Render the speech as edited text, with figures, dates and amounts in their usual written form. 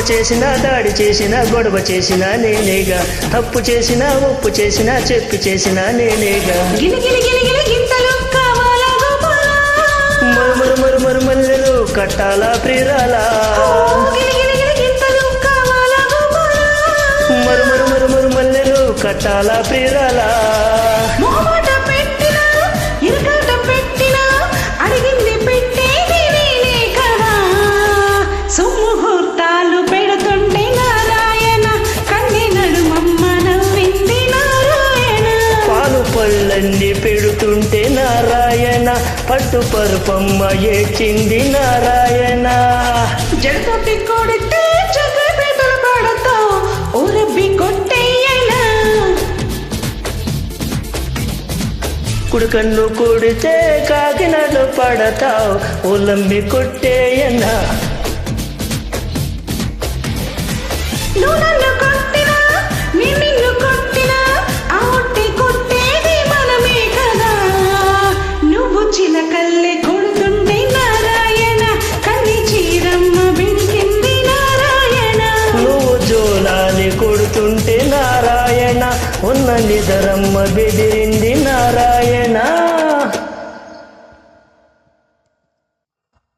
చేసినా దాడి చేసినా గొడవ చేసినా నేనేగా, తప్పు చేసినా ఒప్పు చేసినా చెప్పి చేసినా నేనేగా. మరు మరు మరు మల్లెలు కట్టాలా ప్రియురాలా, మరు మరు మరు మరు మల్లెలు కట్టాలా ప్రియురాలా. పళ్ళన్ని పెడుతుంటే నారాయణ, పట్టు పరుపమ్మ ఏడ్చింది నారాయణ. జడతోటి కొడితే చక్రపేటలు పడతావు, ఊరబ్బి కొట్టేయనా. కుడికన్ను కొడితే కాకినాడలో పడతావు, ఓలంబి కొట్టేయనా. నువ్వు నన్ను కొట్టినా నేను నిన్ను కొట్టినా ఆ ఒట్టి కొట్టేది మనమే కదా. నువ్వు చిలకల్లే కొడుతుంటే నారాయణ, కన్ని చీరమ్మ బిడికింది నారాయణ. నువ్వు జోలాలి కొడుతుంటే నారాయణ, ఉన్న నిదరమ్మ బెదిరింది నారాయణ.